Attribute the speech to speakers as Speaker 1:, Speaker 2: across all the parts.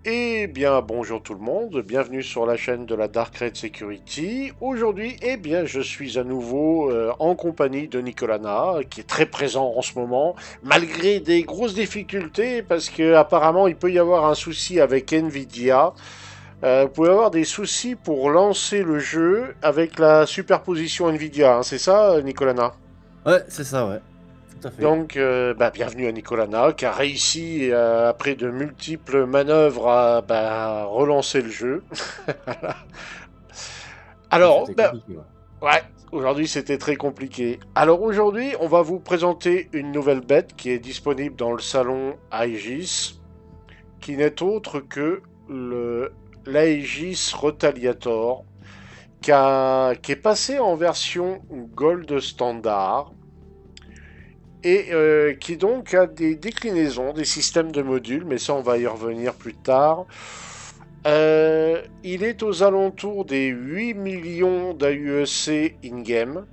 Speaker 1: Eh bien, bonjour tout le monde, bienvenue sur la chaîne de la Dark Red Security. Aujourd'hui, eh bien, je suis à nouveau en compagnie de Nicolas Na, qui est très présent en ce moment, malgré des grosses difficultés, parce que apparemment il peut y avoir un souci avec Nvidia. Vous pouvez avoir des soucis pour lancer le jeu avec la superposition Nvidia, hein, c'est ça, Nicolas Na?
Speaker 2: Ouais, c'est ça, ouais. Tout à fait.
Speaker 1: Donc, bienvenue à Nicolana, qui a réussi, après de multiples manœuvres, à relancer le jeu.
Speaker 2: Ouais,
Speaker 1: Alors,
Speaker 2: c'était compliqué, ouais.
Speaker 1: ouais, aujourd'hui c'était très compliqué. Alors aujourd'hui, on va vous présenter une nouvelle bête qui est disponible dans le salon Aegis, qui n'est autre que le l'Aegis Retaliator, qui est passé en version Gold Standard et qui donc a des déclinaisons, des systèmes de modules, mais ça on va y revenir plus tard. Il est aux alentours des 8 millions d'AUEC in-game,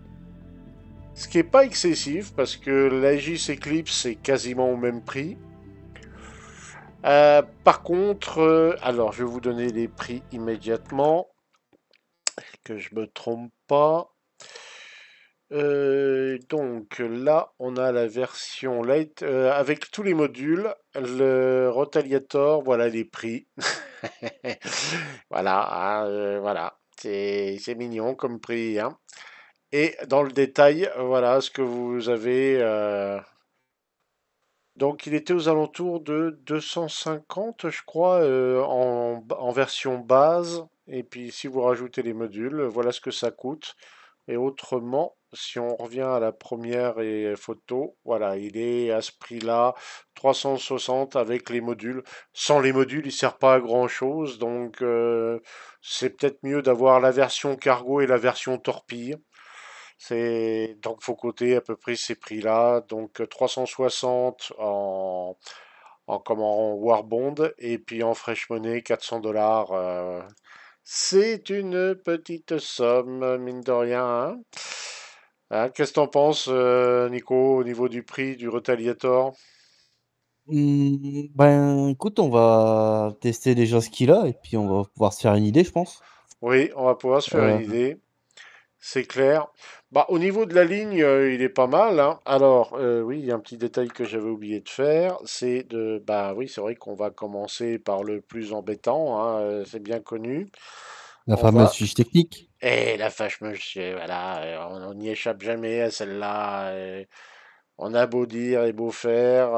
Speaker 1: ce qui n'est pas excessif parce que l'Aegis Eclipse est quasiment au même prix. Par contre, alors je vais vous donner les prix immédiatement, que je me trompe pas. Donc là, on a la version light avec tous les modules, le Rotaliator, voilà les prix. Voilà, hein, voilà, c'est mignon comme prix, hein. Et dans le détail, voilà ce que vous avez. Donc il était aux alentours de 250, je crois, en version base. Et puis si vous rajoutez les modules, voilà ce que ça coûte. Et autrement, si on revient à la première photo, voilà, il est à ce prix-là, 360 avec les modules. Sans les modules, il ne sert pas à grand-chose, donc c'est peut-être mieux d'avoir la version cargo et la version torpille. C'est donc faut coter à peu près ces prix-là, donc 360 en Warbond et puis en Fresh Money 400 $. C'est une petite somme, mine de rien, hein. Hein, qu'est-ce que t'en penses, Nico, au niveau du prix du Retaliator?
Speaker 2: Ben, écoute, on va tester déjà ce qu'il a et puis on va pouvoir se faire une idée, je pense.
Speaker 1: Oui, on va pouvoir se faire une
Speaker 2: Euh,
Speaker 1: idée, c'est clair. Bah, au niveau de la ligne, il est pas mal, hein. Alors, oui, il y a un petit détail que j'avais oublié de faire, bah oui, c'est vrai qu'on va commencer par le plus embêtant, hein, c'est bien connu.
Speaker 2: la
Speaker 1: On
Speaker 2: fameuse
Speaker 1: va,
Speaker 2: fiche technique.
Speaker 1: et la fâche monsieur, voilà, on n'y échappe jamais à celle-là. On a beau dire et beau faire,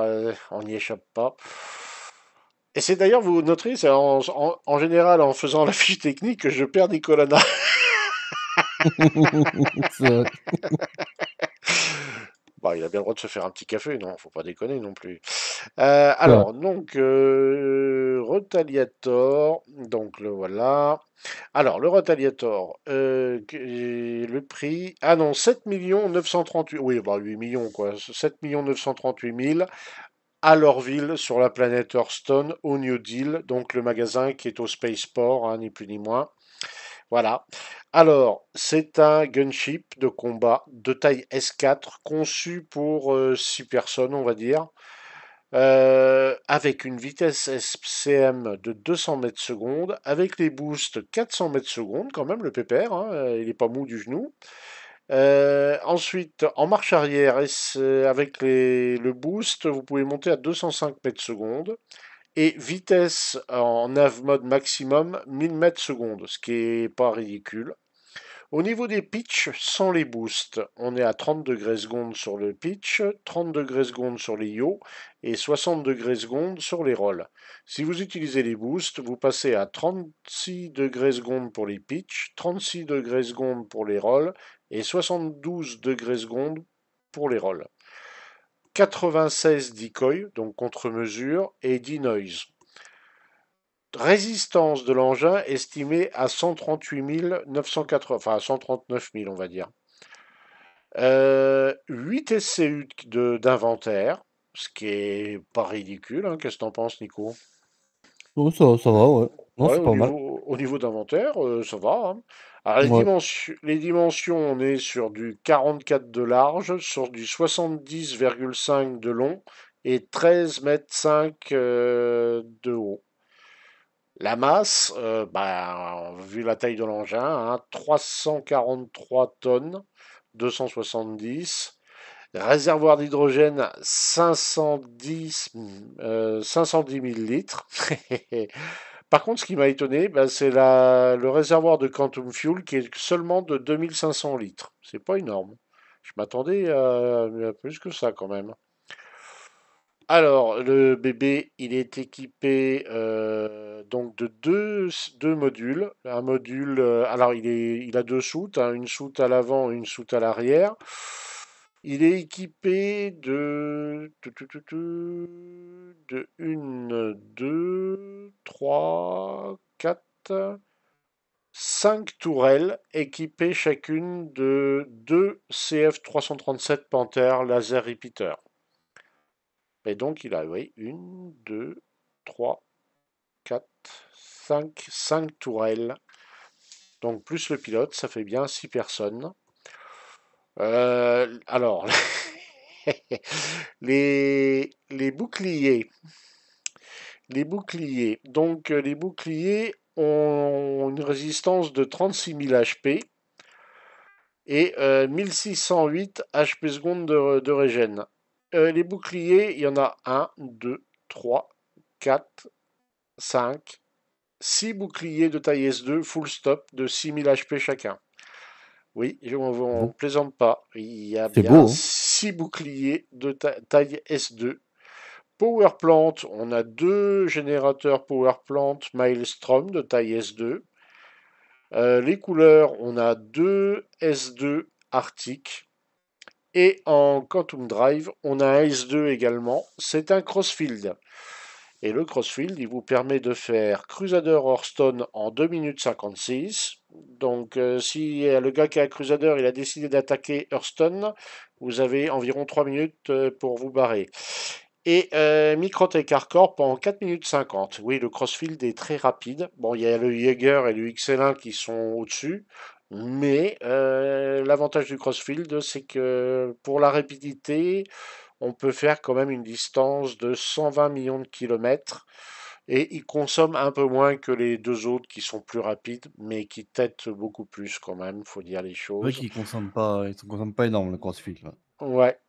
Speaker 1: on n'y échappe pas. Et c'est d'ailleurs, vous noterez, c'est en général en faisant la fiche technique que je perds des colonnes.
Speaker 2: C'est vrai.
Speaker 1: Bah, il a bien le droit de se faire un petit café, non, faut pas déconner non plus.
Speaker 2: C'est vrai.
Speaker 1: Alors, donc, Rotaliator, donc le voilà. Alors, le Rotaliator, le prix, ah non, 7 938 000, oui, bah 8 millions quoi, 7 938 000 à leur ville sur la planète Hearthstone, au New Deal, donc le magasin qui est au Spaceport, hein, ni plus ni moins. Voilà. Alors, c'est un gunship de combat de taille S4 conçu pour 6 personnes, on va dire, avec une vitesse SCM de 200 mètres secondes, avec les boosts 400 mètres secondes, quand même, le pépère, hein, il n'est pas mou du genou. Ensuite, en marche arrière, avec le boost, vous pouvez monter à 205 mètres secondes. Et vitesse en nav mode maximum 1000 mètres secondes, ce qui est pas ridicule. Au niveau des pitchs, sans les boosts, on est à 30 degrés secondes sur le pitch, 30 degrés secondes sur les yo et 60 degrés secondes sur les rolls. Si vous utilisez les boosts, vous passez à 36 degrés secondes pour les pitchs, 36 degrés secondes pour les rolls et 72 degrés secondes pour les rolls. 96 decoy, donc contre-mesure, et 10 noise. Résistance de l'engin estimée à 138 980, enfin 139 000 on va dire. 8 SCU d'inventaire, ce qui est pas ridicule, hein. Qu'est-ce que t'en penses, Nico?
Speaker 2: Oh, ça va, ouais. Non,
Speaker 1: Ouais,
Speaker 2: c'est pas mal.
Speaker 1: au niveau d'inventaire, ça va, hein. Alors
Speaker 2: Ouais.
Speaker 1: les dimensions, on est sur du 44 de large, sur du 70,5 de long et 13,5 m de haut. La masse, vu la taille de l'engin, hein, 343 tonnes, 270. Réservoir d'hydrogène 510 millilitres. Par contre, ce qui m'a étonné, c'est le réservoir de Quantum Fuel qui est seulement de 2500 litres. C'est pas énorme. Je m'attendais à plus que ça quand même. Alors, le bébé, il est équipé donc de deux modules. Un module, alors il a deux soutes, hein, une soute à l'avant et une soute à l'arrière. Il est équipé de une, deux, trois, quatre, cinq tourelles équipées chacune de deux CF-337 Panther laser repeater. Et donc, il a, oui, une, deux, trois, quatre, cinq tourelles. Donc, plus le pilote, ça fait bien six personnes. Alors, les boucliers. Les boucliers. Donc, les boucliers ont une résistance de 36 000 HP et 1608 HP secondes de régène. Les boucliers, il y en a un, 2, 3, 4, 5, 6 boucliers de taille S2 full stop de 6000 HP chacun. Oui, on ne
Speaker 2: Bon,
Speaker 1: plaisante pas. Il y a
Speaker 2: c'est
Speaker 1: bien
Speaker 2: beau, hein.
Speaker 1: 6 boucliers de taille S2. Power plant, on a deux générateurs power plant Maelstrom de taille S2. Les couleurs, on a deux S2 Arctic. Et en Quantum Drive, on a un S2 également. C'est un Crossfield. Et le Crossfield, il vous permet de faire Crusader Hearthstone en 2 minutes 56. Donc, si le gars qui a Crusader, il a décidé d'attaquer Hearthstone, vous avez environ 3 minutes pour vous barrer. Et Microtech Hardcore pendant 4 minutes 50. Oui, le Crossfield est très rapide. Bon, il y a le Jaeger et le XL1 qui sont au-dessus. Mais l'avantage du Crossfield, c'est que pour la rapidité, on peut faire quand même une distance de 120 millions de kilomètres et il consomme un peu moins que les deux autres qui sont plus rapides, mais qui têtent beaucoup plus quand même, faut dire les
Speaker 2: C'est vrai
Speaker 1: choses.
Speaker 2: qu'ils consomment pas énorme le CrossFit, là.
Speaker 1: Ouais,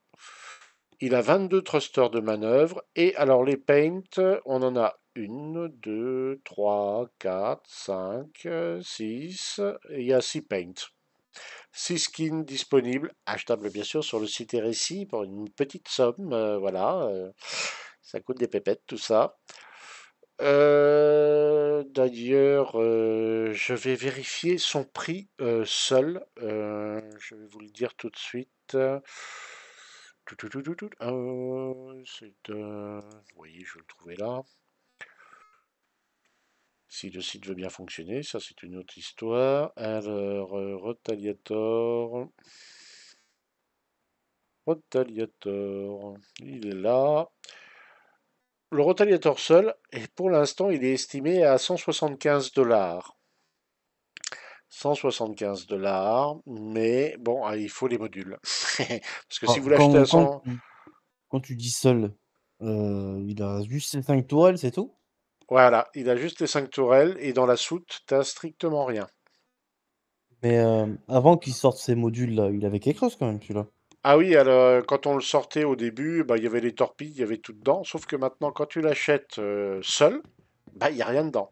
Speaker 1: il a 22 thrusters de manœuvre et alors les paints, on en a une, deux, trois, quatre, cinq, six, il y a 6 paints. 6 skins disponibles, achetables bien sûr sur le site RSI pour une petite somme, voilà, ça coûte des pépettes tout ça. D'ailleurs, je vais vérifier son prix seul. Je vais vous le dire tout de suite. Oui, je vais le trouver là. Si le site veut bien fonctionner, ça c'est une autre histoire. Alors, Rotaliator, il est là. Le Rotaliator seul, et pour l'instant, il est estimé à 175 $. 175 $, mais bon, il faut les modules. Parce que si
Speaker 2: Ah,
Speaker 1: vous l'achetez
Speaker 2: quand,
Speaker 1: à
Speaker 2: quand,
Speaker 1: 100,
Speaker 2: tu, quand tu dis seul, il a juste ses 5 tourelles, c'est tout?
Speaker 1: voilà, il a juste les 5 tourelles et dans la soute, t'as strictement rien.
Speaker 2: Mais avant qu'il sorte ces modules-là, il avait quelque chose quand même, celui-là.
Speaker 1: Ah oui, alors quand on le sortait au début, il y avait les torpilles, il y avait tout dedans, sauf que maintenant, quand tu l'achètes seul, il n'y a rien dedans.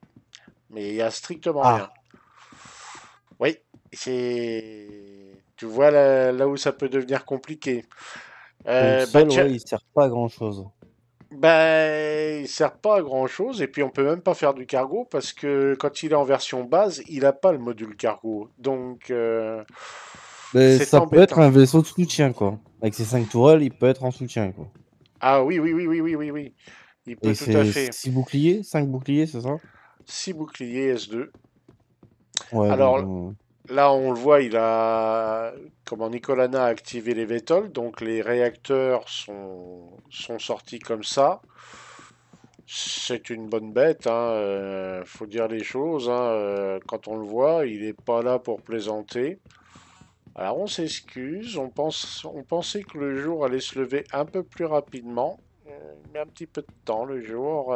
Speaker 1: Mais il y a strictement rien.
Speaker 2: Ah,
Speaker 1: Oui, c'est. Tu vois là où ça peut devenir compliqué.
Speaker 2: donc seul, ouais, il sert pas à grand-chose.
Speaker 1: Il sert pas à grand chose et puis on peut même pas faire du cargo parce que quand il est en version base, il a pas le module cargo. Donc
Speaker 2: Mais
Speaker 1: c'est
Speaker 2: ça peut être
Speaker 1: embêtant.
Speaker 2: un vaisseau de soutien, quoi. Avec ses 5 tourelles, il peut être en soutien, quoi.
Speaker 1: Ah oui, oui, oui, oui, oui, oui, oui. Il peut
Speaker 2: Et
Speaker 1: tout à
Speaker 2: c'est
Speaker 1: fait.
Speaker 2: 6 boucliers, 5 boucliers, c'est ça?
Speaker 1: 6 boucliers S2.
Speaker 2: Ouais, donc
Speaker 1: Alors là, on le voit, il a, comment Nicolana a activé les VTOL, donc les réacteurs sont sortis comme ça. C'est une bonne bête, hein, faut dire les choses, hein, quand on le voit, il n'est pas là pour plaisanter. Alors on s'excuse, on pensait que le jour allait se lever un peu plus rapidement. Il met un petit peu de temps le jour.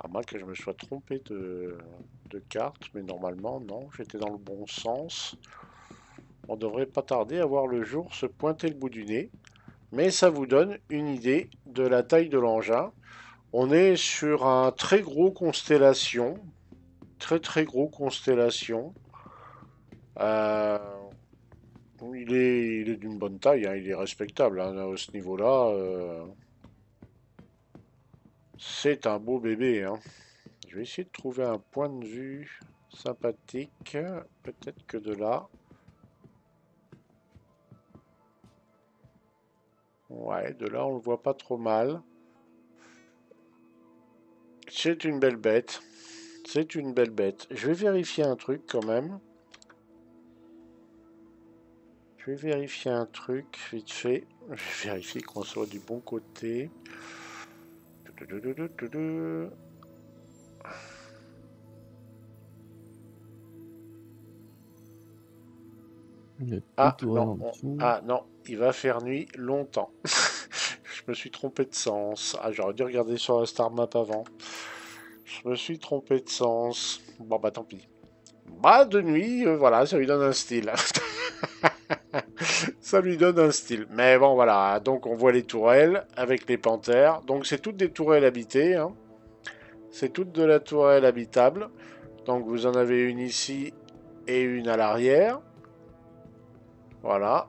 Speaker 1: À moins que je me sois trompé de carte, mais normalement, non, j'étais dans le bon sens. On devrait pas tarder à voir le jour se pointer le bout du nez. Mais ça vous donne une idée de la taille de l'engin. On est sur un très gros constellation. Très très gros constellation. Euh, il est d'une bonne taille, hein, il est respectable hein, à ce niveau-là. C'est un beau bébé, hein. Je vais essayer de trouver un point de vue sympathique. Peut-être que de là. Ouais, de là on le voit pas trop mal. C'est une belle bête. C'est une belle bête. Je vais vérifier un truc quand même. Je vais vérifier un truc vite fait. Je vais vérifier qu'on soit du bon côté.
Speaker 2: Il y a deux
Speaker 1: Ah
Speaker 2: tourelles
Speaker 1: non,
Speaker 2: en dessous.
Speaker 1: ah non, il va faire nuit longtemps. Je me suis trompé de sens. Ah, j'aurais dû regarder sur la star map avant. Je me suis trompé de sens. Bon bah tant pis. Bah de nuit, voilà, ça lui donne un style. Ça lui donne un style. Mais bon voilà, donc on voit les tourelles avec les panthères. Donc c'est toutes des tourelles habitées, hein. C'est toutes de la tourelle habitable. Donc vous en avez une ici et une à l'arrière. Voilà.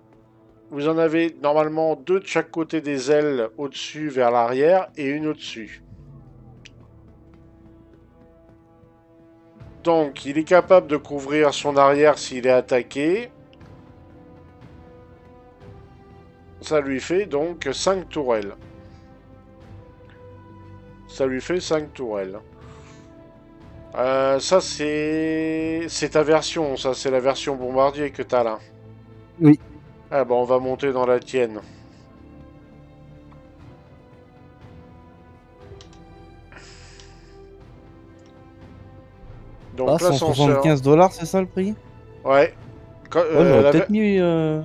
Speaker 1: Vous en avez normalement deux de chaque côté des ailes au-dessus vers l'arrière et une au-dessus. Donc il est capable de couvrir son arrière s'il est attaqué. Ça lui fait donc 5 tourelles. Ça lui fait 5 tourelles. Ça c'est ta version, ça c'est la version bombardier que t'as là.
Speaker 2: Oui.
Speaker 1: Ah bah on va monter dans la tienne.
Speaker 2: Ah,
Speaker 1: Donc l'ascenseur.
Speaker 2: 175 $, c'est ça le prix?
Speaker 1: Ouais.
Speaker 2: Ouais, j'aurais peut-être mis le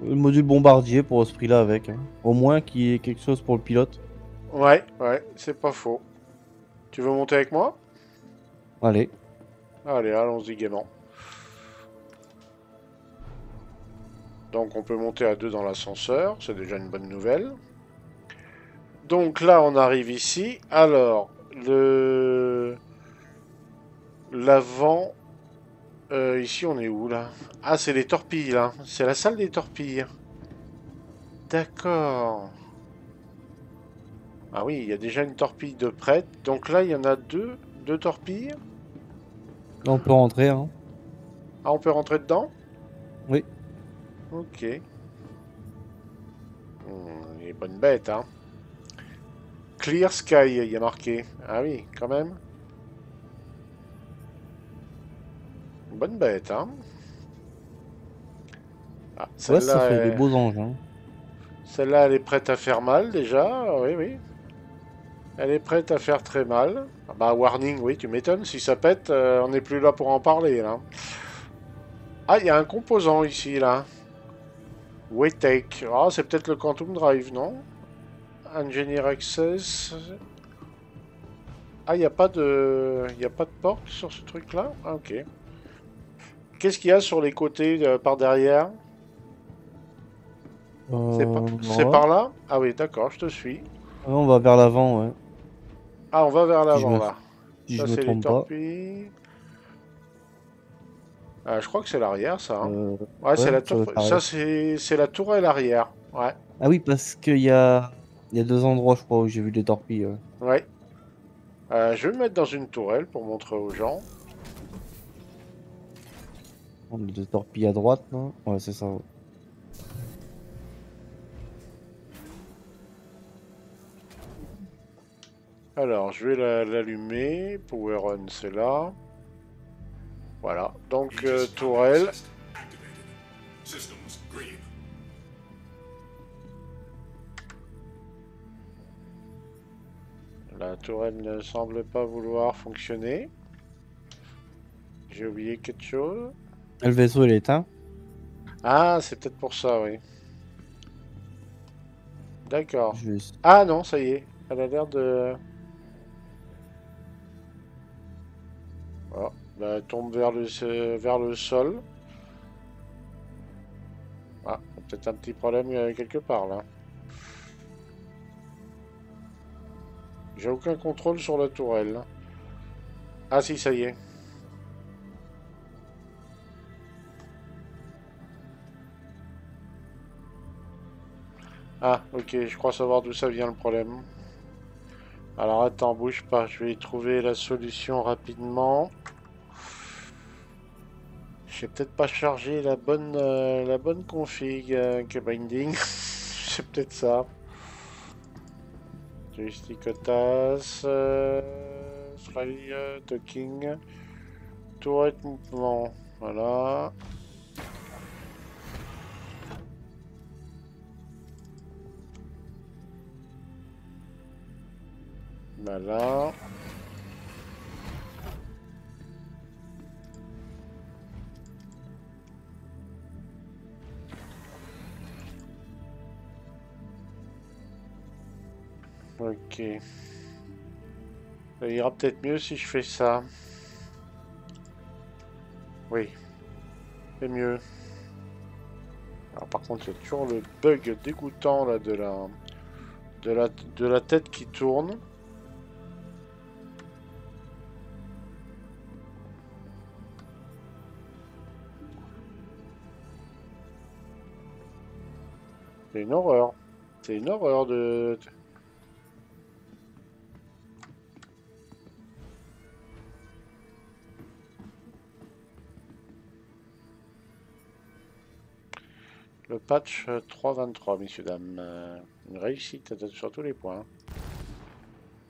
Speaker 2: module bombardier pour ce prix-là avec, hein. Au moins qu'il y ait quelque chose pour le pilote.
Speaker 1: Ouais, ouais, c'est pas faux. Tu veux monter avec moi?
Speaker 2: Allez.
Speaker 1: Allez, allons-y gaiement. Donc on peut monter à deux dans l'ascenseur, c'est déjà une bonne nouvelle. Donc là on arrive ici. Alors, l'avant. Ici on est où là? Ah c'est les torpilles là. C'est la salle des torpilles. D'accord. Ah oui, il y a déjà une torpille de prête. Donc là il y en a deux torpilles.
Speaker 2: Là, on peut rentrer, hein.
Speaker 1: Ah on peut rentrer dedans?
Speaker 2: Oui.
Speaker 1: Ok. Il est bonne bête, hein. Clear Sky, il y a marqué. Ah oui, quand même. Bonne bête, hein. Ah,
Speaker 2: Ouais, ça fait des
Speaker 1: celle-là,
Speaker 2: beaux engins.
Speaker 1: celle-là, elle est prête à faire mal déjà. Oui, oui. Elle est prête à faire très mal. Ah bah, warning, oui, tu m'étonnes. Si ça pète, on n'est plus là pour en parler, là. Ah, il y a un composant ici, là. Waytake. Ah, c'est peut-être le Quantum Drive, non? Engineer Access. Ah, il n'y a pas de... Il a pas de porte sur ce truc-là? Ah, ok. Qu'est-ce qu'il y a sur les côtés, par derrière? C'est
Speaker 2: Ouais.
Speaker 1: par là? Ah oui, d'accord, je te suis.
Speaker 2: Ouais, on va vers l'avant, ouais.
Speaker 1: Ah, on va vers
Speaker 2: Si je
Speaker 1: l'avant,
Speaker 2: me,
Speaker 1: là.
Speaker 2: si
Speaker 1: Ça,
Speaker 2: je me
Speaker 1: c'est les
Speaker 2: trompe pas.
Speaker 1: torpilles. Ah, je crois que c'est l'arrière, ça, hein.
Speaker 2: Euh,
Speaker 1: Ouais,
Speaker 2: ouais, ça doit être
Speaker 1: ça,
Speaker 2: pareil.
Speaker 1: c'est la tourelle arrière. Ouais,
Speaker 2: Ah oui, parce il y a deux endroits, je crois, où j'ai vu des torpilles. Ouais.
Speaker 1: ouais. Je vais me mettre dans une tourelle pour montrer aux gens.
Speaker 2: On a deux torpilles à droite, là. Ouais, c'est ça. Ouais.
Speaker 1: Alors, je vais l'allumer. Power on, c'est là. Voilà. Donc, tourelle. La tourelle ne semble pas vouloir fonctionner. J'ai oublié quelque chose.
Speaker 2: Le vaisseau, il est éteint.
Speaker 1: Ah, c'est peut-être pour ça, oui. D'accord.
Speaker 2: Je vais...
Speaker 1: Ah non, ça y est. Elle a l'air de... Ah, bah, elle tombe vers le sol. Ah, peut-être un petit problème quelque part là. J'ai aucun contrôle sur la tourelle. Ah si, ça y est. Ah, ok, je crois savoir d'où ça vient le problème. Alors attends, bouge pas, je vais y trouver la solution rapidement. J'ai peut-être pas chargé la bonne config que binding. C'est peut-être ça. Joystick OTAS, fly docking, tourette mouvement. Voilà. Voilà. Ok. Ça ira peut-être mieux si je fais ça. Oui, c'est mieux. Alors par contre, il y a toujours le bug dégoûtant là de la tête qui tourne. C'est une horreur. C'est une horreur de... Le patch 3.23, messieurs, dames. Une réussite sur tous les points.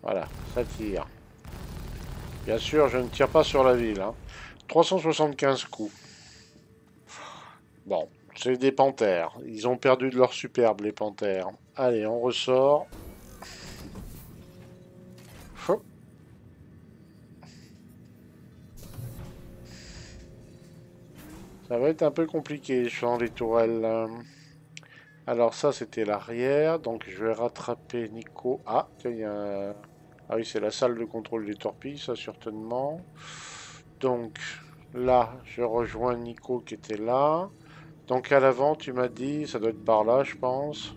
Speaker 1: Voilà, ça tire. Bien sûr, je ne tire pas sur la ville. 375 coups. Bon, c'est des panthères. Ils ont perdu de leur superbe, les panthères. Allez, on ressort. Hop. Ça va être un peu compliqué, je sens les tourelles. Alors ça, c'était l'arrière. Donc je vais rattraper Nico. Ah, tiens, il y a un... Ah oui, c'est la salle de contrôle des torpilles, ça certainement. Donc là, je rejoins Nico qui était là. Donc à l'avant, tu m'as dit, ça doit être par là, je pense.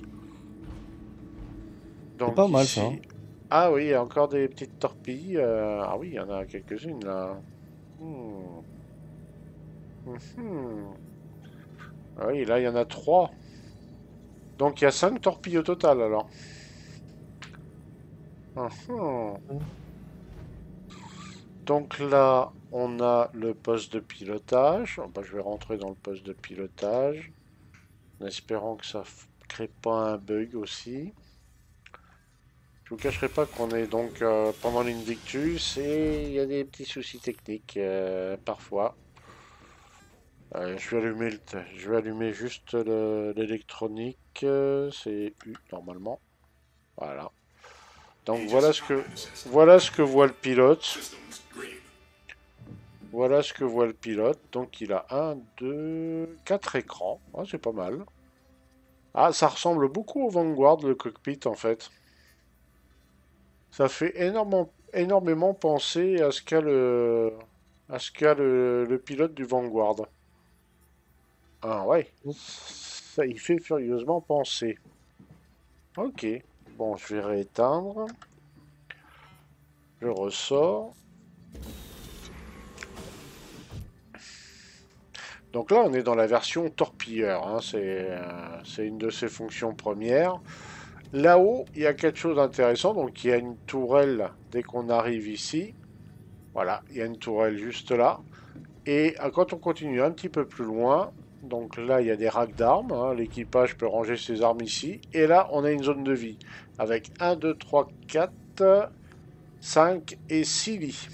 Speaker 2: C'est pas
Speaker 1: Donc
Speaker 2: mal ça.
Speaker 1: ici... Ah oui, il y a encore des petites torpilles. Ah oui, il y en a quelques-unes là. Hmm. Mhm. Ah oui, là, il y en a 3. Donc il y a 5 torpilles au total alors. Mhm. Donc là, on a le poste de pilotage. Oh, bah, je vais rentrer dans le poste de pilotage, en espérant que ça crée pas un bug aussi. Je vous cacherai pas qu'on est donc pendant l'Invictus et il y a des petits soucis techniques parfois. Je vais allumer juste l'électronique. C'est U normalement. Voilà. Donc voilà ce que voit le pilote. Voilà ce que voit le pilote. Donc il a un, 2, 4 écrans. Ah, c'est pas mal. Ah, ça ressemble beaucoup au Vanguard, le cockpit en fait. Ça fait énormément penser à ce qu'a le pilote du Vanguard. Ah ouais, ça y fait furieusement penser. Ok, bon, je vais rééteindre. Je ressors. Donc là, on est dans la version torpilleur, hein, c'est une de ses fonctions premières. Là-haut, il y a quelque chose d'intéressant. Donc il y a une tourelle dès qu'on arrive ici. Voilà, il y a une tourelle juste là. Et quand on continue un petit peu plus loin, donc là, il y a des racks d'armes, hein. L'équipage peut ranger ses armes ici. Et là, on a une zone de vie avec 1, 2, 3, 4, 5 et 6 lits.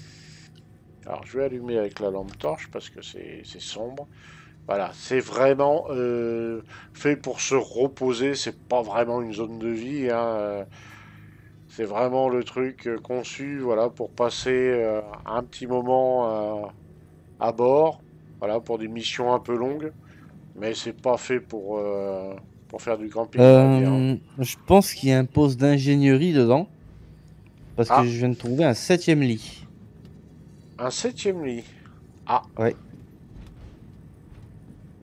Speaker 1: Alors, je vais allumer avec la lampe torche parce que c'est sombre. Voilà, c'est vraiment fait pour se reposer. C'est pas vraiment une zone de vie, hein. C'est vraiment le truc conçu, voilà, pour passer un petit moment à bord, voilà, pour des missions un peu longues. Mais c'est pas fait pour faire du camping, on va dire, hein.
Speaker 2: Je pense qu'il y a un poste d'ingénierie dedans. Parce que
Speaker 1: Ah,
Speaker 2: je viens de trouver un 7e lit.
Speaker 1: Un 7e lit. Ah,
Speaker 2: Ouais.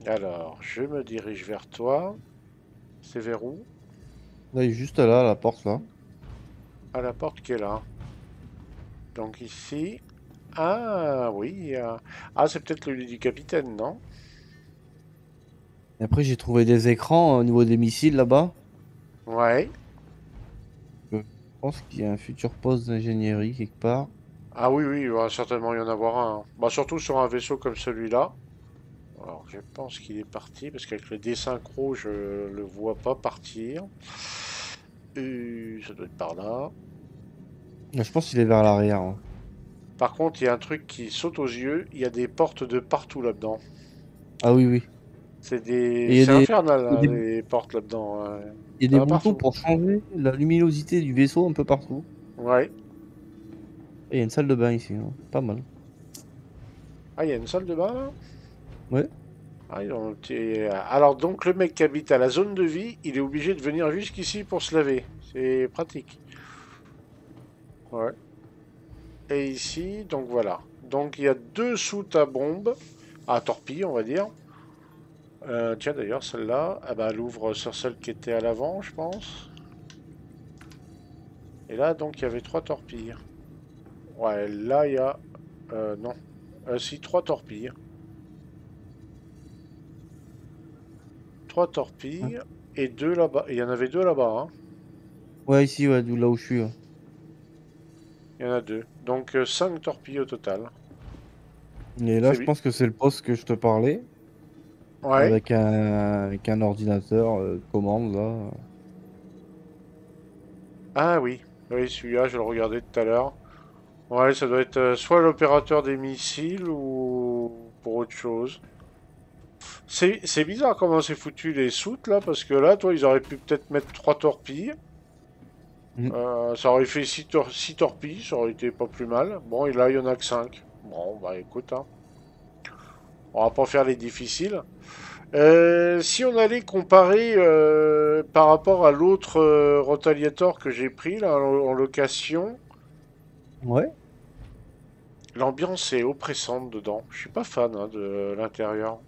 Speaker 1: alors, je me dirige vers toi. C'est vers où?
Speaker 2: Là, il est juste là, à la porte, là.
Speaker 1: À la porte qui est là. Donc ici. Ah, oui. Ah, c'est peut-être le lit du capitaine, non?
Speaker 2: Et après, j'ai trouvé des écrans au niveau des missiles, là-bas.
Speaker 1: Ouais.
Speaker 2: Je pense qu'il y a un futur poste d'ingénierie, quelque part.
Speaker 1: Ah oui, oui, il va certainement y en avoir un, hein. Bah, surtout sur un vaisseau comme celui-là. Alors, je pense qu'il est parti, parce qu'avec le désynchro, je le vois pas partir. Ça doit être par là.
Speaker 2: Je pense qu'il est vers l'arrière, hein.
Speaker 1: Par contre, il y a un truc qui saute aux yeux. Il y a des portes de partout là-dedans.
Speaker 2: Ah oui, oui. Et
Speaker 1: C'est infernal,
Speaker 2: il y
Speaker 1: hein,
Speaker 2: a des,
Speaker 1: les portes là-dedans, hein.
Speaker 2: il y a
Speaker 1: Il y
Speaker 2: des
Speaker 1: en a
Speaker 2: boutons
Speaker 1: partout.
Speaker 2: pour changer la luminosité du vaisseau un peu partout.
Speaker 1: Ouais.
Speaker 2: Et il y a une salle de bain ici, hein. Pas mal.
Speaker 1: Ah, il y a une salle de bain là?
Speaker 2: Ouais.
Speaker 1: Ah, alors, donc, le mec qui habite à la zone de vie, il est obligé de venir jusqu'ici pour se laver. C'est pratique. Ouais. Et ici, donc voilà. Donc, il y a deux soutes à bombe, à torpille, on va dire. Tiens, d'ailleurs, celle-là, ah bah, elle ouvre sur celle qui était à l'avant, je pense. Et là, donc, il y avait trois torpilles. Ouais, là, il y a... non. Si, trois torpilles. Trois
Speaker 2: Ouais,
Speaker 1: torpilles et deux là-bas. Il y en avait deux là-bas, hein.
Speaker 2: ouais, ici, ouais, d'où là où je suis, ouais.
Speaker 1: Il y en a deux. Donc, cinq torpilles au total.
Speaker 2: Et là,
Speaker 1: C'est
Speaker 2: je
Speaker 1: bien.
Speaker 2: pense que c'est le poste que je te parlais,
Speaker 1: Ouais.
Speaker 2: avec un ordinateur commande, là.
Speaker 1: Ah oui. Oui, celui-là, je le regardais tout à l'heure. Ouais, ça doit être soit l'opérateur des missiles ou pour autre chose. C'est bizarre comment c'est foutu les soutes là, parce que là, toi, ils auraient pu peut-être mettre trois torpilles.
Speaker 2: Mm.
Speaker 1: Ça aurait fait six torpilles, ça aurait été pas plus mal. Bon, et là, il y en a que 5. Bon, bah écoute, hein, on va pas faire les difficiles. Si on allait comparer par rapport à l'autre Rotaliator que j'ai pris là en location,
Speaker 2: Ouais.
Speaker 1: l'ambiance est oppressante dedans. Je suis pas fan, hein, de l'intérieur.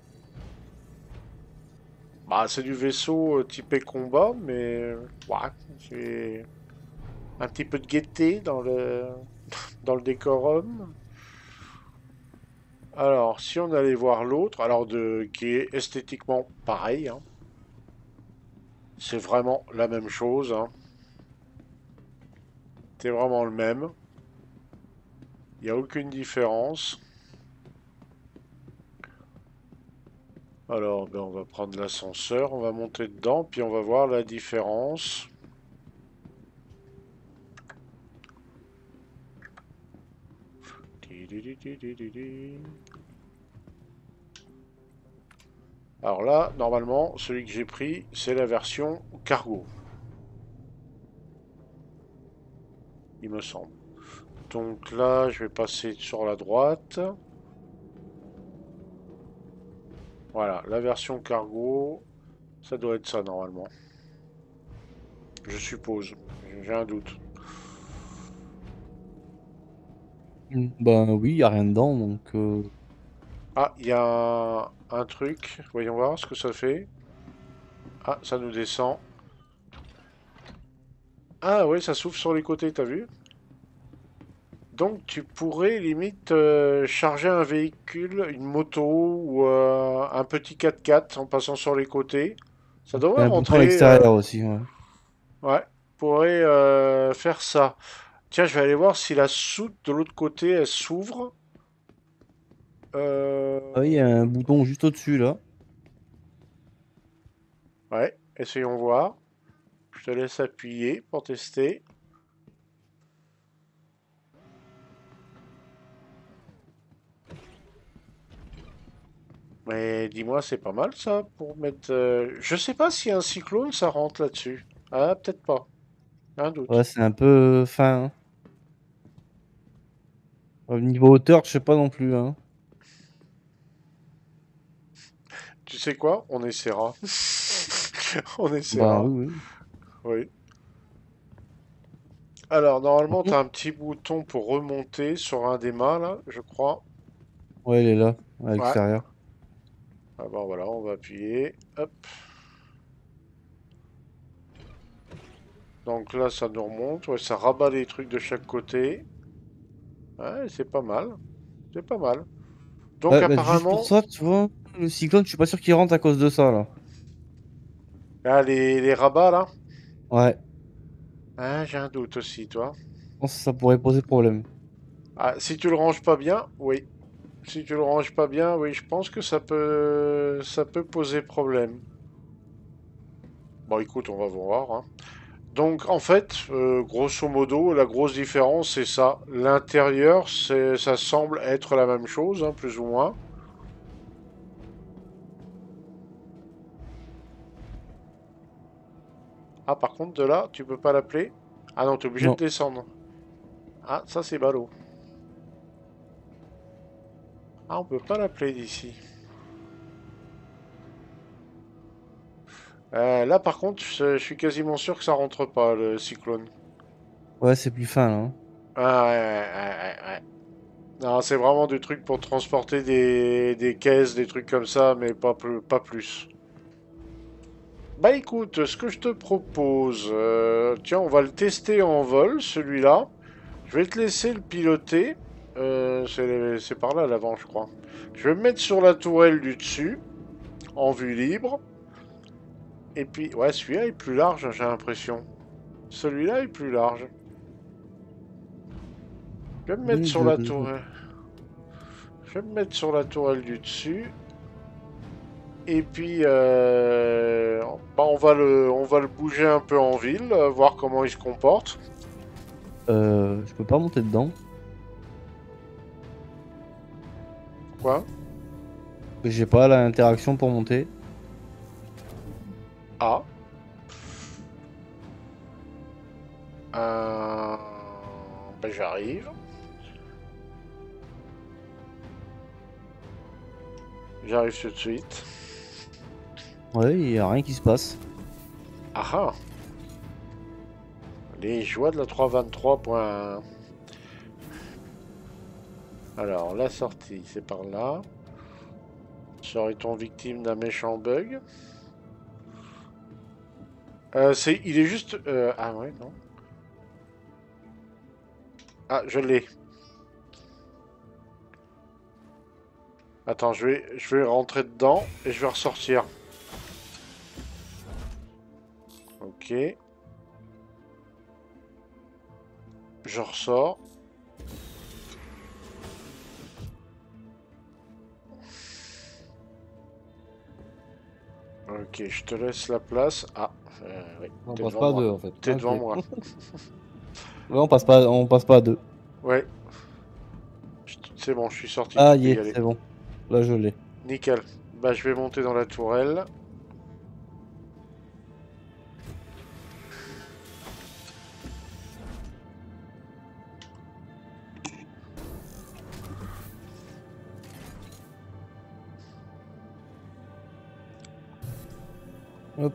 Speaker 1: Bah, c'est du vaisseau typé combat, mais ouais, c'est un petit peu de gaieté dans le décorum. Alors, si on allait voir l'autre, qui est esthétiquement pareil, hein, c'est vraiment la même chose, hein. C'est vraiment le même. Il n'y a aucune différence. Alors, ben, on va prendre l'ascenseur, on va monter dedans, puis on va voir la différence. Alors là, normalement, celui que j'ai pris, c'est la version cargo, il me semble. Donc là, je vais passer sur la droite. Voilà, la version cargo, ça doit être ça normalement. Je suppose. J'ai un doute.
Speaker 2: Ben oui, il n'y a rien dedans, donc...
Speaker 1: Ah, il y a un truc. Voyons voir ce que ça fait. Ah, ça nous descend. Ah oui, ça s'ouvre sur les côtés, t'as vu? Donc tu pourrais limite charger un véhicule, une moto ou un petit 4x4 en passant sur les côtés. Ça
Speaker 2: il y
Speaker 1: devrait
Speaker 2: a un bouton à
Speaker 1: rentrer.
Speaker 2: l'extérieur aussi, ouais.
Speaker 1: Ouais, pourrait faire ça. Tiens, je vais aller voir si la soute de l'autre côté elle s'ouvre.
Speaker 2: Ah oui, il y a un bouton juste au-dessus, là.
Speaker 1: Ouais, essayons voir. Je te laisse appuyer pour tester. Mais dis-moi, c'est pas mal ça pour mettre. Je sais pas si un cyclone ça rentre là-dessus. Ah, peut-être pas. Un
Speaker 2: Ouais,
Speaker 1: doute.
Speaker 2: c'est un peu fin, hein. Au niveau hauteur, je sais pas non plus, hein.
Speaker 1: Tu sais quoi? On essaiera. On
Speaker 2: Bah
Speaker 1: essaiera.
Speaker 2: oui, oui.
Speaker 1: Oui. Alors, normalement, tu
Speaker 2: Mhm.
Speaker 1: as un petit bouton pour remonter sur un des mâts, là, je crois.
Speaker 2: Ouais, il est là, à
Speaker 1: Ouais.
Speaker 2: l'extérieur.
Speaker 1: Ah bah voilà, on va appuyer. Hop. Donc là, ça nous remonte. Ouais, ça rabat les trucs de chaque côté. Ouais, c'est pas mal. C'est pas mal. Donc
Speaker 2: Ouais, bah, juste pour
Speaker 1: apparemment,
Speaker 2: ça, tu vois, le cyclone, je suis pas sûr qu'il rentre à cause de ça, là.
Speaker 1: là, les rabats, là.
Speaker 2: Ouais,
Speaker 1: Ah, j'ai un doute aussi, toi.
Speaker 2: je pense que ça pourrait poser problème.
Speaker 1: Ah, si tu le ranges pas bien, oui. Si tu le ranges pas bien, oui, je pense que ça peut poser problème. Bon, écoute, on va voir, hein. Donc, en fait, grosso modo, la grosse différence, c'est ça. L'intérieur, ça semble être la même chose, hein, plus ou moins. Ah, par contre, de là, tu peux pas l'appeler? Ah non, t'es obligé de
Speaker 2: Non.
Speaker 1: descendre. Ah, ça, c'est ballot. Ah, on peut pas l'appeler d'ici. Là, par contre, je suis quasiment sûr que ça rentre pas, le cyclone.
Speaker 2: Ouais, c'est plus fin, là, hein.
Speaker 1: Ah, ouais, ouais, ouais, ouais, ouais. Non, c'est vraiment des trucs pour transporter des caisses, des trucs comme ça, mais pas plus. Bah écoute, ce que je te propose, tiens, on va le tester en vol, celui-là. Je vais te laisser le piloter. C'est par là l'avant, je crois. Je vais me mettre sur la tourelle du dessus, en vue libre. Et puis, ouais, celui-là est plus large, j'ai l'impression. Celui-là est plus large. Je vais me mettre
Speaker 2: Oui,
Speaker 1: sur la tourelle. Je vais me mettre sur la tourelle du dessus. Et puis, bah, on va le bouger un peu en ville, voir comment il se comporte.
Speaker 2: Je peux pas monter dedans.
Speaker 1: Quoi?
Speaker 2: J'ai pas l'interaction pour monter.
Speaker 1: Ah. Bah, j'arrive. J'arrive tout de suite.
Speaker 2: Ouais, il y a rien qui se passe.
Speaker 1: Ah ah. Les joies de la 323.1. Alors, la sortie, c'est par là. Serait-on victime d'un méchant bug? Il est juste... ah ouais, non. Ah, je l'ai. Attends, je vais rentrer dedans et je vais ressortir. Ok. Je ressors. Ok, je te laisse la place. Ah, oui,
Speaker 2: On
Speaker 1: t'es
Speaker 2: passe
Speaker 1: devant
Speaker 2: pas à
Speaker 1: moi.
Speaker 2: deux en fait.
Speaker 1: T'es
Speaker 2: Ok.
Speaker 1: devant
Speaker 2: Ouais,
Speaker 1: moi.
Speaker 2: on passe pas à deux.
Speaker 1: Ouais, c'est bon, je suis sorti, tu
Speaker 2: Ah,
Speaker 1: peux
Speaker 2: y
Speaker 1: y
Speaker 2: est,
Speaker 1: aller.
Speaker 2: c'est bon. Là, je l'ai.
Speaker 1: Nickel. Bah, je vais monter dans la tourelle.
Speaker 2: Hop.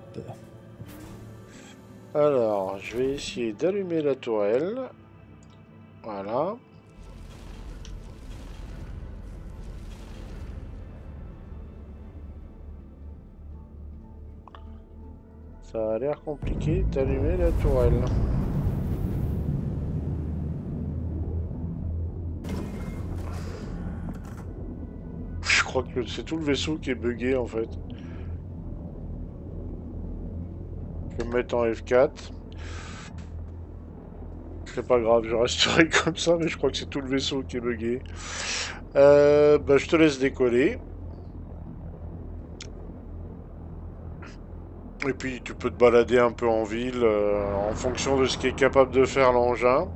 Speaker 1: Alors, je vais essayer d'allumer la tourelle. Voilà. Ça a l'air compliqué d'allumer la tourelle. Je crois que c'est tout le vaisseau qui est buggé en fait. Je vais me mettre en F4. C'est pas grave, je resterai comme ça, mais je crois que c'est tout le vaisseau qui est buggé. Bah, je te laisse décoller. Et puis tu peux te balader un peu en ville en fonction de ce qu'est capable de faire l'engin.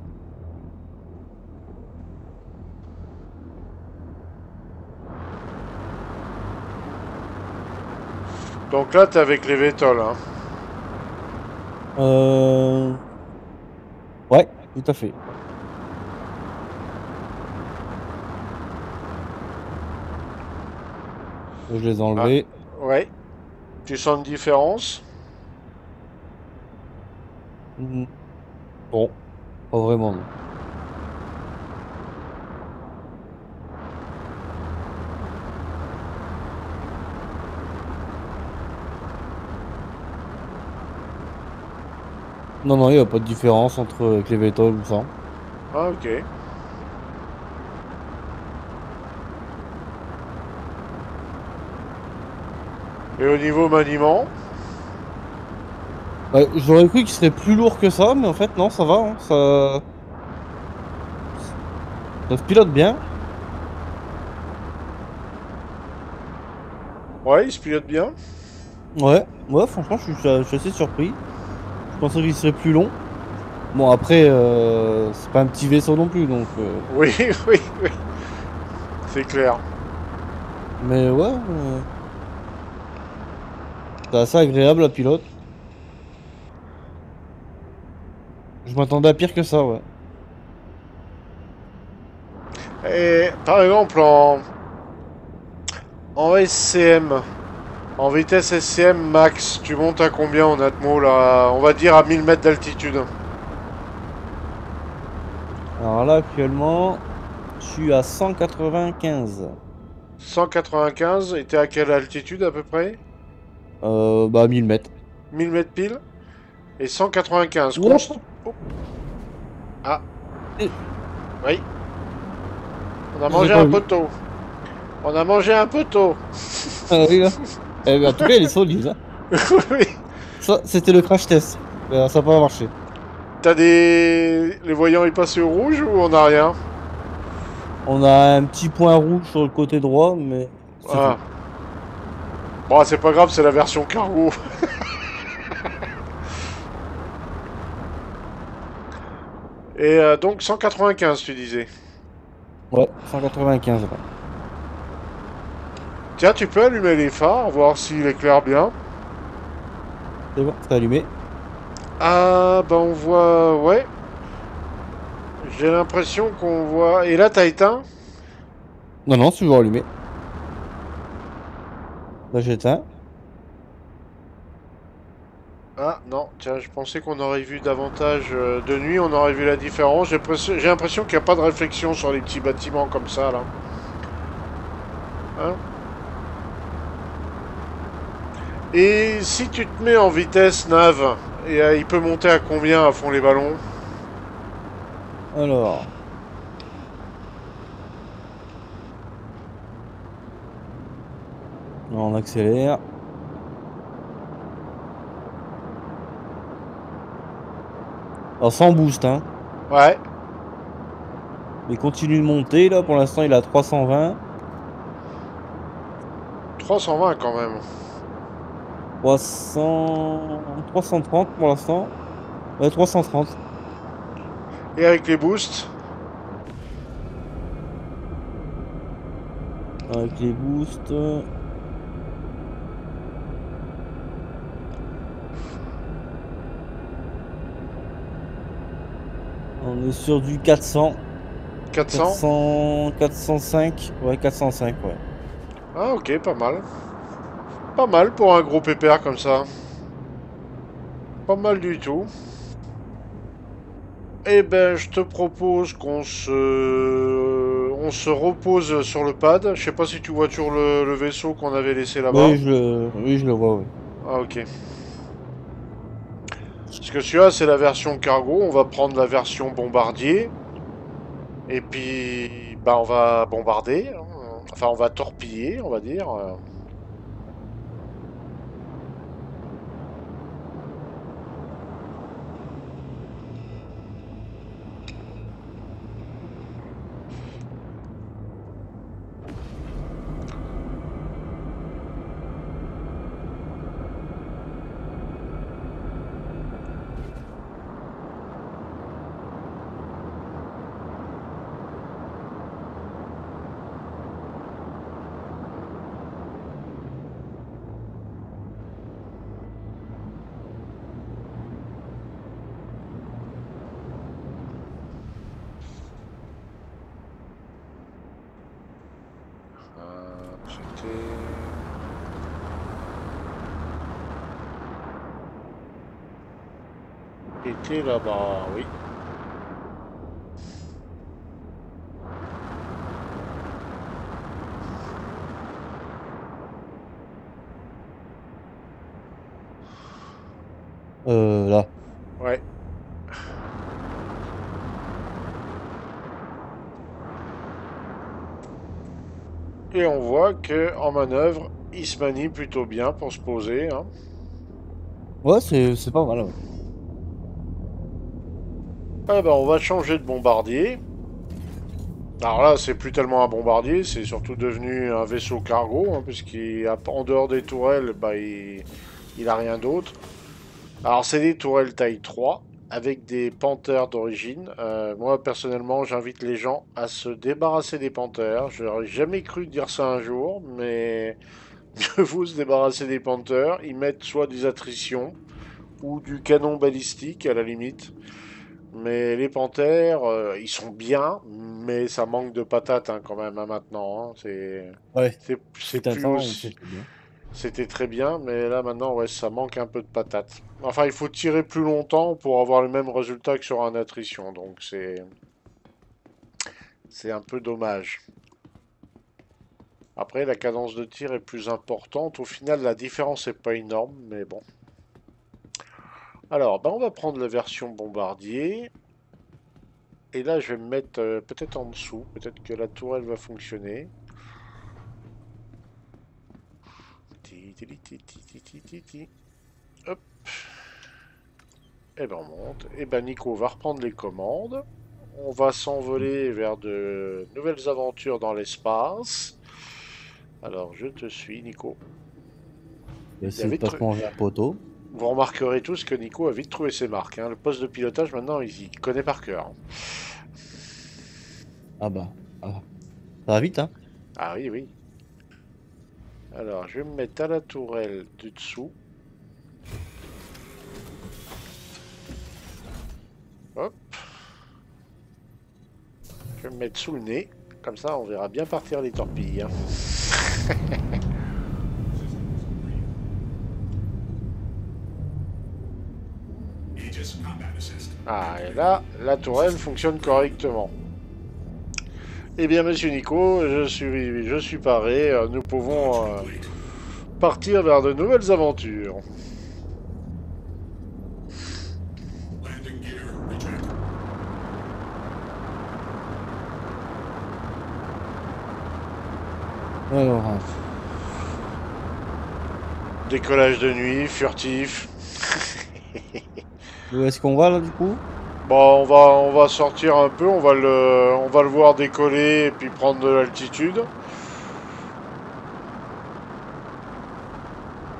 Speaker 1: Donc là, t'es avec les VTOL, hein.
Speaker 2: Euh... Ouais, tout à fait. Je les ai
Speaker 1: Ah,
Speaker 2: enlevés.
Speaker 1: ouais. Tu sens une différence?
Speaker 2: Mhm. Bon. Pas vraiment, non. Non, non, il n'y a pas de différence entre avec les VTOL ou ça.
Speaker 1: Ah, ok. Et au niveau maniement?
Speaker 2: Ouais, j'aurais cru qu'il serait plus lourd que ça, mais en fait, non, ça va. Hein, ça se pilote bien.
Speaker 1: Ouais, il se pilote bien.
Speaker 2: Ouais, ouais, franchement, je suis assez surpris. Je pensais qu'il serait plus long. Bon, après, c'est pas un petit vaisseau non plus, donc.
Speaker 1: Oui, oui, oui. C'est clair.
Speaker 2: Mais ouais, c'est assez agréable à pilote. Je m'attendais à pire que ça, ouais.
Speaker 1: Et par exemple, en SCM, en vitesse SCM max, tu montes à combien en atmo là? On va dire à 1000 mètres d'altitude.
Speaker 2: Alors là, actuellement, je suis à 195.
Speaker 1: 195, et t'es à quelle altitude à peu près?
Speaker 2: Bah, 1000 mètres.
Speaker 1: 1000 mètres pile? Et 195
Speaker 2: Hop.
Speaker 1: Oh, ah,
Speaker 2: Eh,
Speaker 1: oui. On a
Speaker 2: j'ai
Speaker 1: mangé
Speaker 2: pas
Speaker 1: un
Speaker 2: vu.
Speaker 1: poteau. On a mangé un poteau.
Speaker 2: Ah oui, là. Eh ben, en tout cas, il est solide, hein.
Speaker 1: Oui.
Speaker 2: Ça, c'était le crash test. Ça n'a pas marché.
Speaker 1: T'as des... Les voyants, ils passent au rouge ou on a rien?
Speaker 2: On a un petit point rouge sur le côté droit, mais c'est tout.
Speaker 1: Ah. Bon, c'est pas grave, c'est la version cargo. Et donc 195, tu disais.
Speaker 2: Ouais, 195, ouais.
Speaker 1: Tiens, tu peux allumer les phares, voir s'il éclaire bien.
Speaker 2: C'est bon, c'est allumé.
Speaker 1: Ah, bah on voit... Ouais, j'ai l'impression qu'on voit... Et là, t'as éteint?
Speaker 2: Non, non, c'est toujours allumé. Là, j'éteins.
Speaker 1: Ah, non, tiens, je pensais qu'on aurait vu davantage de nuit, on aurait vu la différence. J'ai l'impression qu'il n'y a pas de réflexion sur les petits bâtiments comme ça, là. Hein? Et si tu te mets en vitesse nav, et, il peut monter à combien à fond les ballons?
Speaker 2: Alors, on accélère. Alors, sans boost, hein.
Speaker 1: Ouais,
Speaker 2: Il continue de monter, là. Pour l'instant, il est à 320.
Speaker 1: 320 quand même.
Speaker 2: 330 pour l'instant. Ouais, 330.
Speaker 1: Et avec les boosts?
Speaker 2: Avec les boosts. On est sur du 400.
Speaker 1: 400?
Speaker 2: 400, 405. Ouais, 405, ouais.
Speaker 1: Ah, ok, pas mal. Pas mal pour un gros pépère comme ça. Pas mal du tout. Eh ben, je te propose on se repose sur le pad. Je sais pas si tu vois toujours le vaisseau qu'on avait laissé là-bas.
Speaker 2: Oui, je le vois, oui.
Speaker 1: Ah, ok. Parce que celui-là, c'est la version cargo. On va prendre la version bombardier. Et puis, bah, on va bombarder, hein. Enfin, on va torpiller, on va dire. Était là-bas, oui.
Speaker 2: Là.
Speaker 1: Ouais. Et on voit que en manœuvre, il se manie plutôt bien pour se poser, hein.
Speaker 2: Ouais, c'est pas mal, ouais.
Speaker 1: Ah ben, on va changer de bombardier. Alors là, c'est plus tellement un bombardier, c'est surtout devenu un vaisseau cargo, hein, puisqu'il en dehors des tourelles, bah, il a rien d'autre. Alors c'est des tourelles taille 3 avec des panthères d'origine. Moi personnellement, j'invite les gens à se débarrasser des panthères. Je n'aurais jamais cru dire ça un jour, mais mieux vaut se débarrasser des panthères. Ils mettent soit des attritions ou du canon balistique à la limite. Mais les panthères, ils sont bien, mais ça manque de patates hein, quand même hein, maintenant, hein.
Speaker 2: Ouais.
Speaker 1: C'est
Speaker 2: Fut un
Speaker 1: plus
Speaker 2: temps où
Speaker 1: aussi.
Speaker 2: c'était bien.
Speaker 1: C'était très bien, mais là maintenant, ouais, ça manque un peu de patates. Enfin, il faut tirer plus longtemps pour avoir le même résultat que sur un attrition, donc c'est un peu dommage. Après, la cadence de tir est plus importante. Au final, la différence n'est pas énorme, mais bon. Alors, ben, on va prendre la version bombardier. Et là, je vais me mettre peut-être en dessous. Peut-être que la tourelle va fonctionner. Ti, ti, ti, ti, ti, ti, ti, ti. Hop. Et ben on monte. Et ben Nico va reprendre les commandes. On va s'envoler vers de nouvelles aventures dans l'espace. Alors je te suis Nico.
Speaker 2: Je vais
Speaker 1: Il a
Speaker 2: essayer de
Speaker 1: vite
Speaker 2: pas se manger un poteau.
Speaker 1: Vous remarquerez tous que Nico a vite trouvé ses marques, hein. Le poste de pilotage maintenant il connaît par cœur, hein.
Speaker 2: Ah bah. Ah. Ça va vite, hein.
Speaker 1: Ah oui oui. Alors je vais me mettre à la tourelle du dessous. Hop. Je vais me mettre sous le nez. Comme ça on verra bien partir les torpilles, hein. Ah, et là, la tourelle fonctionne correctement. Eh bien, monsieur Nico, je suis paré. Nous pouvons partir vers de nouvelles aventures.
Speaker 2: Alors,
Speaker 1: Décollage de nuit, furtif.
Speaker 2: où est-ce qu'on va là du coup?
Speaker 1: Bon, on va sortir un peu, on va le voir décoller et puis prendre de l'altitude.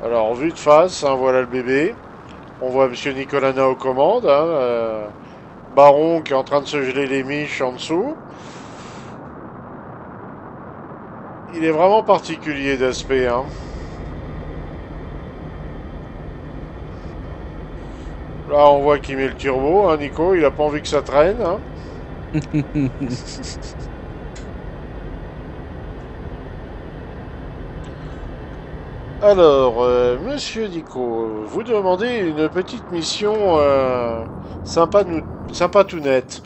Speaker 1: Alors, vue de face, hein, voilà le bébé. On voit monsieur Nicolana aux commandes, hein, Baron qui est en train de se geler les miches en dessous. Il est vraiment particulier d'aspect, hein. Là, on voit qu'il met le turbo, hein, Nico. Il a pas envie que ça traîne, hein. Alors, monsieur Nico, vous demandez une petite mission sympa, sympa tout net.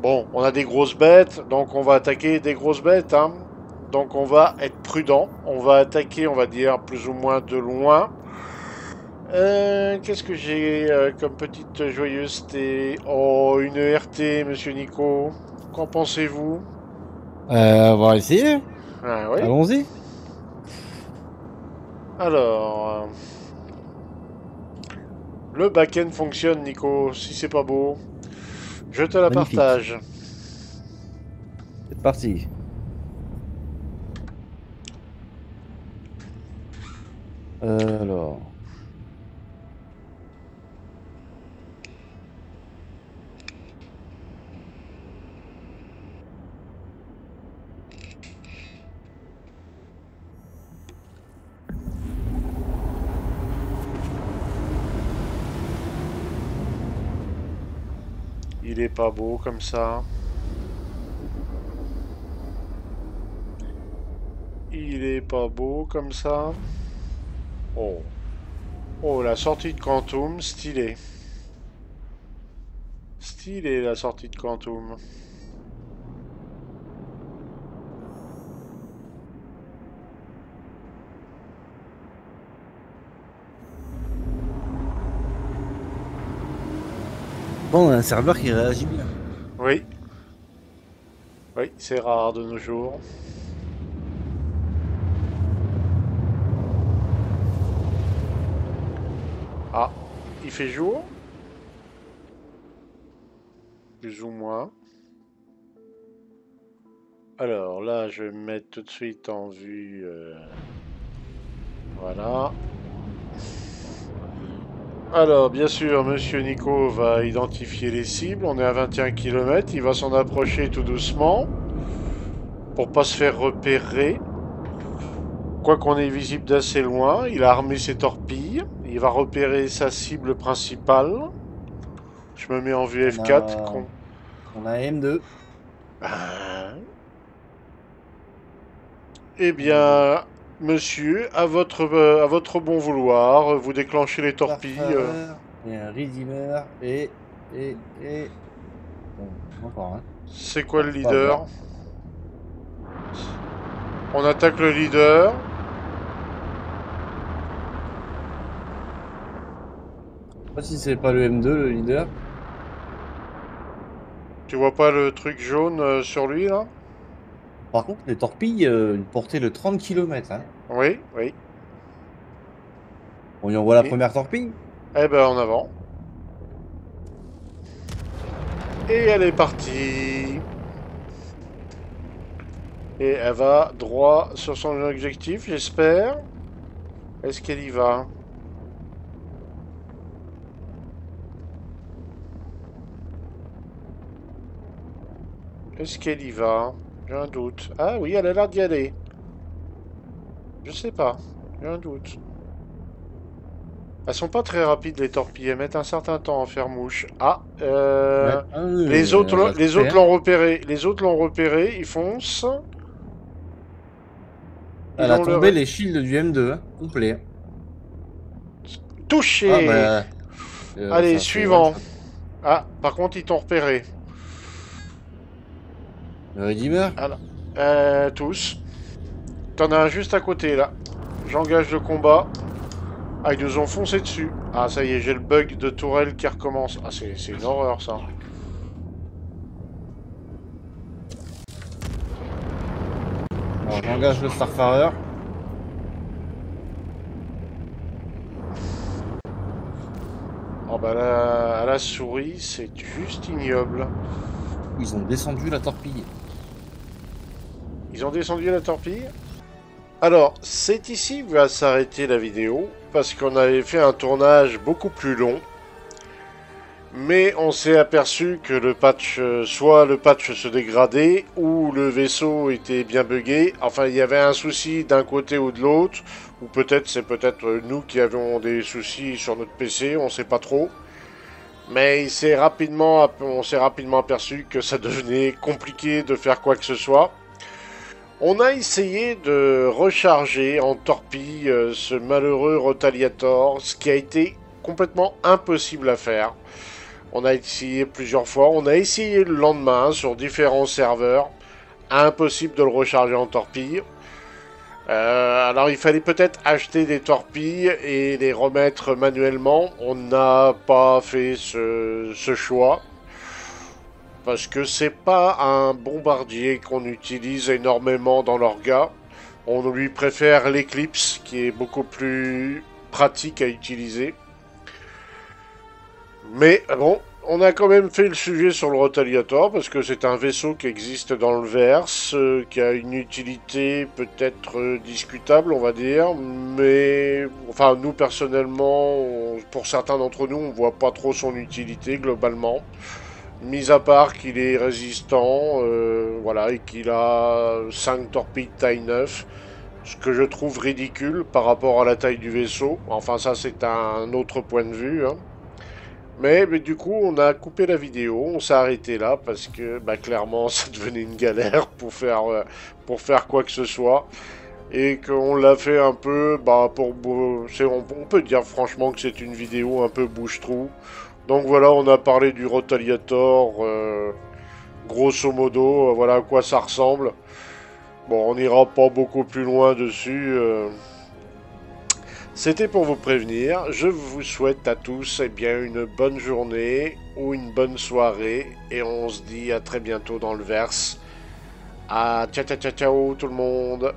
Speaker 1: Bon, on a des grosses bêtes, donc on va attaquer des grosses bêtes, hein. Donc on va être prudent. On va attaquer, on va dire, plus ou moins de loin. Qu'est-ce que j'ai comme petite joyeuseté? Oh, une ERT, monsieur Nico. Qu'en pensez-vous?
Speaker 2: On va essayer.
Speaker 1: Ah oui.
Speaker 2: Allons-y.
Speaker 1: Alors, le back-end fonctionne, Nico. Si c'est pas beau, je te la
Speaker 2: Magnifique.
Speaker 1: partage.
Speaker 2: C'est parti. Alors.
Speaker 1: Il est pas beau comme ça. Il est pas beau comme ça. Oh. Oh, la sortie de Quantum, stylé. Stylé la sortie de Quantum.
Speaker 2: Bon, on a un serveur qui réagit bien.
Speaker 1: Oui, oui, c'est rare de nos jours. Ah, il fait jour? Plus ou moins. Alors là, je vais me mettre tout de suite en vue. Voilà. Alors, bien sûr, Monsieur Nico va identifier les cibles. On est à 21 km. Il va s'en approcher tout doucement pour pas se faire repérer. Quoi qu'on est visible d'assez loin, il a armé ses torpilles. Il va repérer sa cible principale. Je me mets en vue F4.
Speaker 2: On a M2.
Speaker 1: Eh bien, monsieur, à votre bon vouloir, vous déclenchez les torpilles.
Speaker 2: Starfarer, et un Redeemer et... Bon, encore, hein.
Speaker 1: C'est quoi le
Speaker 2: C'est pas à voir.
Speaker 1: leader? On attaque le leader.
Speaker 2: Je sais pas si c'est pas le M2, le leader.
Speaker 1: Tu vois pas le truc jaune sur lui là?
Speaker 2: Par contre, les torpilles, une portée de 30 km, hein.
Speaker 1: Oui, oui.
Speaker 2: On y envoie la
Speaker 1: Et-
Speaker 2: première torpille.
Speaker 1: Eh ben en avant. Et elle est partie. Et elle va droit sur son objectif, j'espère. Est-ce qu'elle y va? Est-ce qu'elle y va? J'ai un doute. Ah oui, elle a l'air d'y aller. Je sais pas. J'ai un doute. Elles sont pas très rapides les torpilles. Elles mettent un certain temps à faire mouche. Ah,
Speaker 2: Ouais. Ah oui,
Speaker 1: les
Speaker 2: elle va
Speaker 1: les
Speaker 2: couper,
Speaker 1: autres
Speaker 2: hein.
Speaker 1: l'ont repéré. Les autres l'ont repéré. Ils foncent.
Speaker 2: Elle
Speaker 1: Ils
Speaker 2: a
Speaker 1: ont le
Speaker 2: tombé les shields du M2, hein, complet. Ah
Speaker 1: touché.
Speaker 2: bah,
Speaker 1: Allez,
Speaker 2: ça fait one
Speaker 1: suivant.
Speaker 2: shot.
Speaker 1: Ah, par contre, ils t'ont repéré.
Speaker 2: Le Redeemer.
Speaker 1: Alors, tous. T'en as un juste à côté là. J'engage le combat. Ah, ils nous ont foncé dessus. Ah, ça y est, j'ai le bug de tourelle qui recommence. Ah, c'est une horreur ça.
Speaker 2: Alors j'engage le Starfarer.
Speaker 1: Oh bah là, à la souris, c'est juste ignoble.
Speaker 2: Ils ont descendu la torpille.
Speaker 1: Ils ont descendu la torpille. Alors, c'est ici que va s'arrêter la vidéo, parce qu'on avait fait un tournage beaucoup plus long. Mais on s'est aperçu que le patch, soit le patch se dégradait, ou le vaisseau était bien buggé. Enfin, il y avait un souci d'un côté ou de l'autre, ou peut-être c'est peut-être nous qui avions des soucis sur notre PC, on sait pas trop. Mais on s'est rapidement aperçu que ça devenait compliqué de faire quoi que ce soit. On a essayé de recharger en torpille ce malheureux Retaliator, ce qui a été complètement impossible à faire. On a essayé plusieurs fois, on a essayé le lendemain sur différents serveurs, impossible de le recharger en torpille. Alors il fallait peut-être acheter des torpilles et les remettre manuellement. On n'a pas fait ce choix. Parce que c'est pas un bombardier qu'on utilise énormément dans l'orga. On lui préfère l'Eclipse qui est beaucoup plus pratique à utiliser. Mais bon, on a quand même fait le sujet sur le Retaliator parce que c'est un vaisseau qui existe dans le verse, qui a une utilité peut-être discutable, on va dire, mais enfin nous personnellement, pour certains d'entre nous, on voit pas trop son utilité globalement, mis à part qu'il est résistant, voilà, et qu'il a 5 torpilles de taille 9. Ce que je trouve ridicule par rapport à la taille du vaisseau. Enfin, ça, c'est un autre point de vue, hein. Mais du coup, on a coupé la vidéo, on s'est arrêté là parce que bah, clairement, ça devenait une galère pour faire quoi que ce soit. Et qu'on l'a fait un peu, bah, on peut dire franchement que c'est une vidéo un peu bouche-trou. Donc voilà, on a parlé du Retaliator, grosso modo, voilà à quoi ça ressemble. Bon, on n'ira pas beaucoup plus loin dessus. C'était pour vous prévenir. Je vous souhaite à tous bien, une bonne journée ou une bonne soirée. Et on se dit à très bientôt dans le verse. Ah, ciao ciao ciao ciao tout le monde.